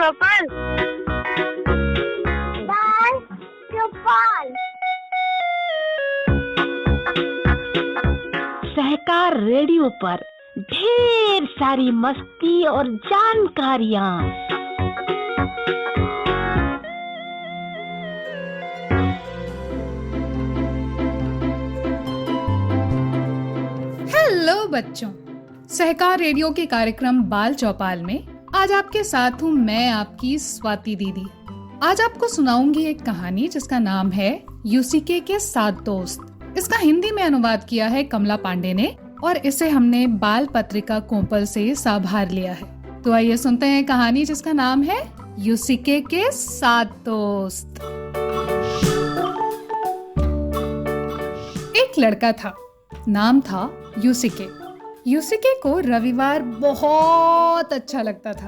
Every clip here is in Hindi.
चौपाल। बाल चौपाल। सहकार रेडियो पर ढेर सारी मस्ती और जानकारियाँ। हेलो बच्चों, सहकार रेडियो के कार्यक्रम बाल चौपाल में आज आपके साथ हूँ मैं, आपकी स्वाति दीदी। आज आपको सुनाऊंगी एक कहानी जिसका नाम है यूसीके के 7 दोस्त। इसका हिंदी में अनुवाद किया है कमला पांडे ने और इसे हमने बाल पत्रिका कोंपल से साभार लिया है। तो आइए सुनते हैं कहानी जिसका नाम है यूसीके के 7 दोस्त। एक लड़का था, नाम था यूसीके। यूसीके को रविवार बहुत अच्छा लगता था।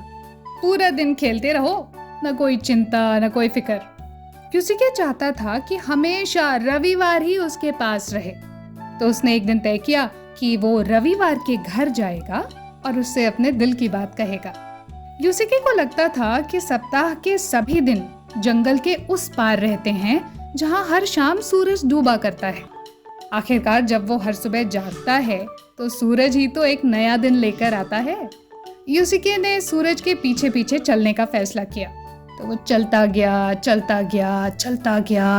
पूरा दिन खेलते रहो, न कोई चिंता न कोई फिक्र। यूसीके चाहता था कि हमेशा रविवार ही उसके पास रहे। तो उसने एक दिन तय किया कि वो रविवार के घर जाएगा और उससे अपने दिल की बात कहेगा। यूसीके को लगता था कि सप्ताह के सभी दिन जंगल के उस पार रहते हैं जहाँ हर शाम सूरज डूबा करता है। आखिरकार जब वो हर सुबह जागता है तो सूरज ही तो एक नया दिन लेकर आता है। यूसीके ने सूरज के पीछे पीछे चलने का फैसला किया। तो वो चलता गया,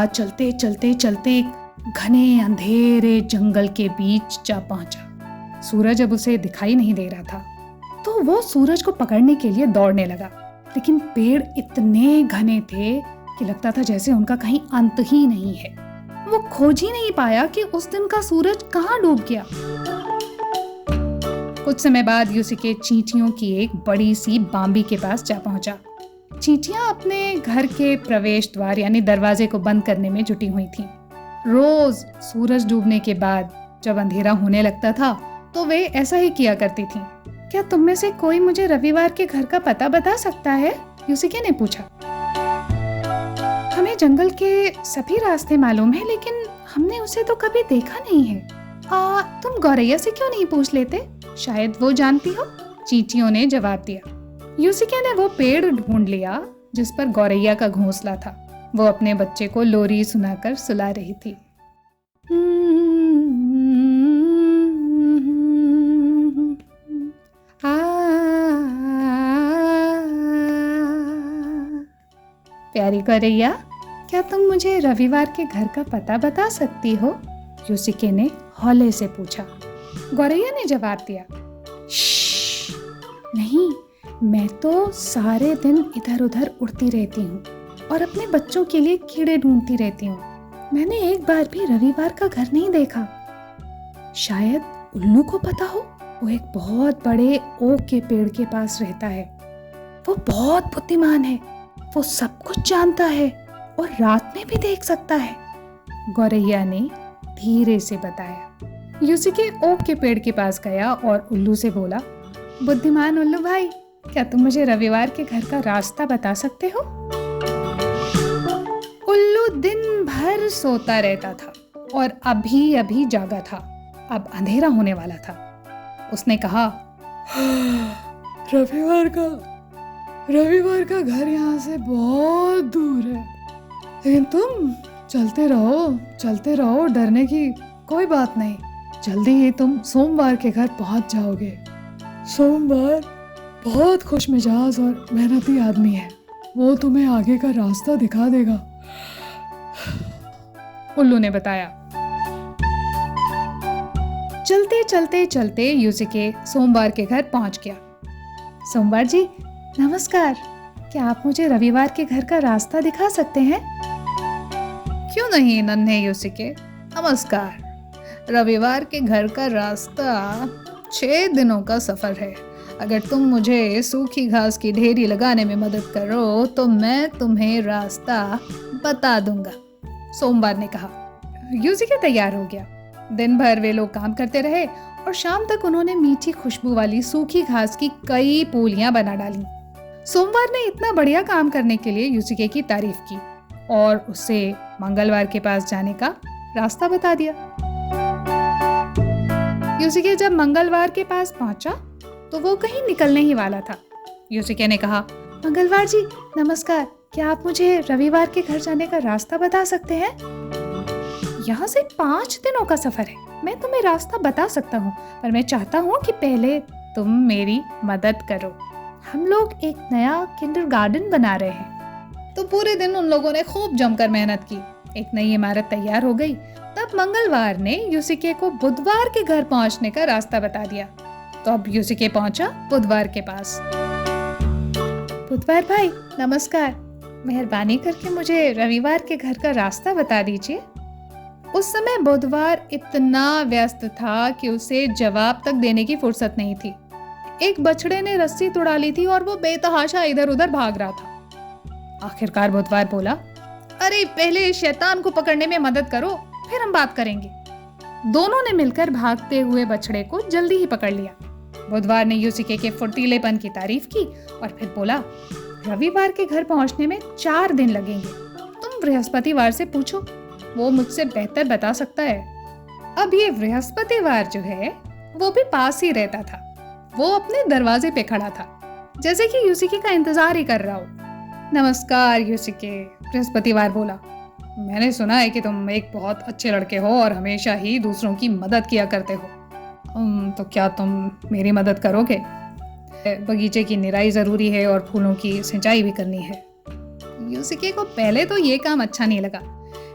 चलते चलते घने अंधेरे जंगल के बीच जा पहुंचा। सूरज अब उसे दिखाई नहीं दे रहा था, तो वो सूरज को पकड़ने के लिए दौड़ने लगा। लेकिन पेड़ इतने घने थे कि लगता था जैसे उनका कहीं अंत ही नहीं है। वो खोज ही नहीं पाया कि उस दिन का सूरज कहाँ डूब गया। कुछ समय बाद यूसीके चींटियों की एक बड़ी सी बांबी के पास जा पहुंचा। चींटियां अपने घर के प्रवेश द्वार यानी दरवाजे को बंद करने में जुटी हुई थीं। रोज सूरज डूबने के बाद जब अंधेरा होने लगता था तो वे ऐसा ही किया करती थीं। क्या तुम में से कोई मुझे रविवार के घर का पता बता सकता है? यूसीके ने पूछा। हमें जंगल के सभी रास्ते मालूम है, लेकिन हमने उसे तो कभी देखा नहीं है। तुम गौरैया से क्यों नहीं पूछ लेते? शायद वो जानती हो। चींटियों ने जवाब दिया। यूसीके ने वो पेड़ ढूंढ लिया जिस पर गौरैया का घोंसला था। वो अपने बच्चे को लोरी सुनाकर सुला रही थी। प्यारी गौरैया, क्या तुम मुझे रविवार के घर का पता बता सकती हो? यूसीके ने हौले से पूछा। गौरैया ने जवाब दिया, नहीं, मैं तो सारे दिन इधर उधर उड़ती रहती हूँ और अपने बच्चों के लिए कीड़े ढूंढती रहती हूँ। मैंने एक बार भी रविवार का घर नहीं देखा। शायद उल्लू को पता हो। वो एक बहुत बड़े ओक के पेड़ के पास रहता है। वो बहुत बुद्धिमान है। वो सब कुछ जानता है और रात में भी देख सकता है, गौरैया ने धीरे से बताया। यूसीके ओक के पेड़ के पास गया और उल्लू से बोला, बुद्धिमान उल्लू भाई, क्या तुम मुझे रविवार के घर का रास्ता बता सकते हो? उल्लू दिन भर सोता रहता था और अभी अभी जागा था। अब अंधेरा होने वाला था। उसने कहा, रविवार का घर यहाँ से बहुत दूर है, लेकिन तुम चलते रहो, डरने की कोई बात नहीं। जल्दी ही तुम सोमवार के घर पहुंच जाओगे। सोमवार बहुत खुश मिजाज और मेहनती आदमी है। वो तुम्हें आगे का रास्ता दिखा देगा, उल्लू ने बताया। चलते यूसीके सोमवार के घर पहुंच गया। सोमवार जी, नमस्कार। क्या आप मुझे रविवार के घर का रास्ता दिखा सकते हैं? क्यों नहीं नन्हे यूसीके, नमस्कार। रविवार के घर का रास्ता 6 दिनों का सफर है। अगर तुम मुझे सूखी घास की ढेरी लगाने में मदद करो तो मैं तुम्हें रास्ता बता दूंगा, सोमवार ने कहा। यूसीके तैयार हो गया। दिन भर वे लोग काम करते रहे और शाम तक उन्होंने मीठी खुशबू वाली सूखी घास की कई पूलियां बना डाली। सोमवार ने इतना बढ़िया काम करने के लिए यूसीके की तारीफ की और उसे मंगलवार के पास जाने का रास्ता बता दिया। यूसीके जब मंगलवार के पास पहुंचा तो वो कहीं निकलने ही वाला था। यूसीके ने कहा, मंगलवार जी नमस्कार, क्या आप मुझे रविवार के घर जाने का रास्ता बता सकते हैं? यहाँ से 5 दिनों का सफर है। मैं तुम्हें रास्ता बता सकता हूँ, पर मैं चाहता हूँ कि पहले तुम मेरी मदद करो। हम लोग एक नया किंडरगार्टन बना रहे हैं। तो पूरे दिन उन लोगों ने खूब जमकर मेहनत की। एक नई इमारत तैयार हो गई। तब मंगलवार ने यूसिके को बुधवार के घर पहुंचने का रास्ता बता दिया। तो अब यूसिके पहुंचा बुधवार के पास। बुधवार भाई नमस्कार, मेहरबानी करके मुझे रविवार के घर का रास्ता बता दीजिए। उस समय बुधवार इतना व्यस्त था कि उसे जवाब तक देने की फुर्सत नहीं थी। एक बछड़े ने रस्सी तुड़ा ली थी और वो बेतहाशा इधर उधर भाग रहा था। आखिरकार बुधवार बोला, अरे पहले शैतान को पकड़ने में मदद करो, फिर हम बात करेंगे। दोनों ने मिलकर भागते हुए बछड़े को जल्दी ही पकड़ लिया। बुधवार ने यूसिके के फुर्तीलेपन की तारीफ की और फिर बोला, रविवार के घर पहुंचने में 4 दिन लगेंगे। तुम बृहस्पतिवार से पूछो, वो मुझसे बेहतर बता सकता है। अब ये बृहस्पतिवार जो है वो भी पास ही रहता था। वो अपने दरवाजे पे खड़ा था, जैसे कि यूसिके का इंतजार ही कर रहा हो। नमस्कार यूसिके, बृहस्पतिवार बोला। मैंने सुना है कि तुम एक बहुत अच्छे लड़के हो और हमेशा ही दूसरों की मदद किया करते हो। तो क्या तुम मेरी मदद करोगे? बगीचे की निराई जरूरी है और फूलों की सिंचाई भी करनी है। यूसिके को पहले तो ये काम अच्छा नहीं लगा,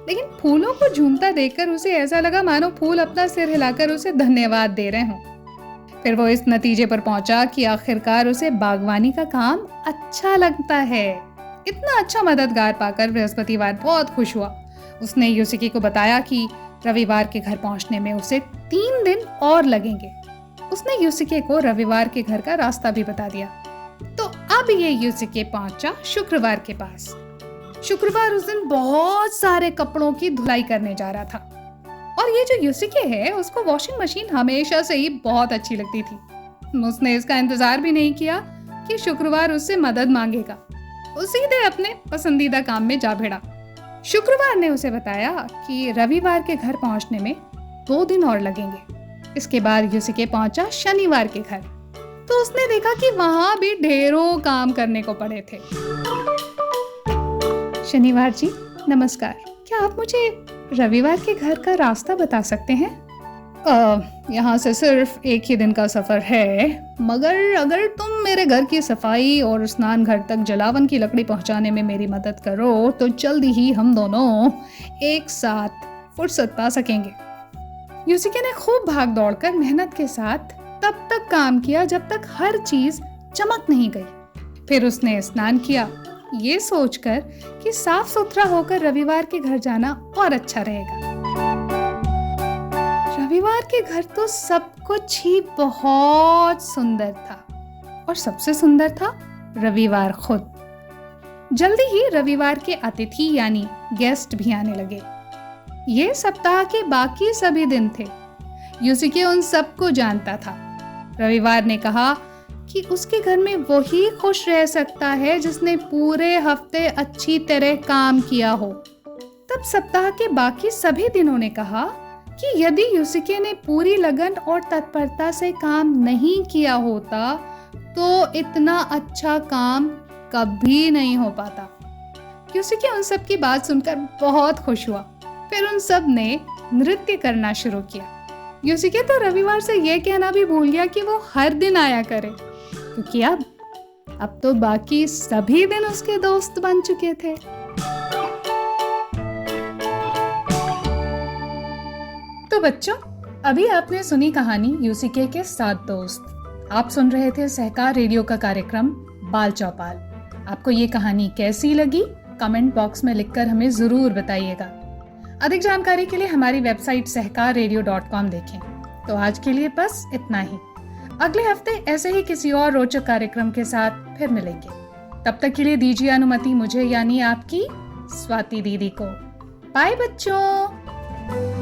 लेकिन फूलों को झूमता देखकर उसे ऐसा लगा मानो फूल अपना सिर हिलाकर उसे धन्यवाद दे रहे हों। फिर वो इस नतीजे पर पहुंचा कि आखिरकार उसे बागवानी का काम अच्छा लगता है। इतना अच्छा मददगार पाकर बृहस्पतिवार बहुत खुश हुआ। उसने यूसिके को बताया कि रविवार के घर पहुंचने में उसे 3 दिन और लगेंगे। उसने यूसिके को रविवार के घर का रास्ता भी बता दिया। तो अब ये यूसिके पहुंचा शुक्रवार के पास। शुक्रवार उस दिन बहुत सारे कपड़ों की धुलाई करने जा रहा था। और ये जो यूसिके है उसको वॉशिंग मशीन हमेशा से ही बहुत अच्छी लगती थी। उसने इसका इंतजार भी नहीं किया कि शुक्रवार उससे मदद मांगेगा। वो सीधे अपने पसंदीदा काम में जा भिड़ा। शुक्रवार ने उसे बताया कि रविवार के घर पहुंचने में 2 दिन और लगेंगे। इसके बाद यूसिके पहुंचा शनिवार के घर। तो उसने देखा कि वहां भी ढेरों काम करने को पड़े थे। शनिवार जी नमस्कार, क्या आप मुझे रविवार के घर का रास्ता बता सकते हैं? यहाँ से सिर्फ एक ही दिन का सफर है, मगर अगर तुम मेरे घर की सफाई और स्नान घर तक जलावन की लकड़ी पहुँचाने में मेरी मदद करो तो जल्दी ही हम दोनों एक साथ फुर्सत पा सकेंगे। यूसिके ने खूब भाग दौड़कर मेहनत के साथ तब तक काम किया जब तक हर चीज चमक नहीं गई। फिर उसने स्नान किया, ये सोचकर कि साफ सुथरा होकर रविवार के घर जाना और अच्छा रहेगा। रविवार के घर तो सब कुछ ही बहुत सुंदर था और सबसे सुंदर था रविवार खुद। जल्दी ही रविवार के अतिथि यानी गेस्ट भी आने लगे। ये सप्ताह के बाकी सभी दिन थे। यूसिके उन सबको जानता था। रविवार ने कहा कि उसके घर में वही खुश रह सकता है जिसने पूरे हफ्ते अच्छी तरह काम किया हो। तब सप्ताह के बाकी सभी दिनों ने कहा कि यदि यूसिके ने पूरी लगन और तत्परता से काम नहीं किया होता तो इतना अच्छा काम कभी नहीं हो पाता। यूसिके उन सब की बात सुनकर बहुत खुश हुआ। फिर उन सब ने नृत्य करना शुरू किया। यूसिके तो रविवार से ये कहना भी भूल गया कि वो हर दिन आया करे, क्योंकि अब तो बाकी सभी दिन उसके दोस्त बन चुके थे। तो बच्चों, अभी आपने सुनी कहानी यूसिके के 7 दोस्त। आप सुन रहे थे सहकार रेडियो का कार्यक्रम बाल चौपाल। आपको ये कहानी कैसी लगी कमेंट बॉक्स में लिखकर हमें जरूर बताइएगा। अधिक जानकारी के लिए हमारी वेबसाइट सहकाररेडियो.com देखें। तो आज के लिए बस इतना ही। अगले हफ्ते ऐसे ही किसी और रोचक कार्यक्रम के साथ फिर मिलेंगे। तब तक के लिए दीजिए अनुमति मुझे यानी आपकी स्वाति दीदी को। बाय बच्चों।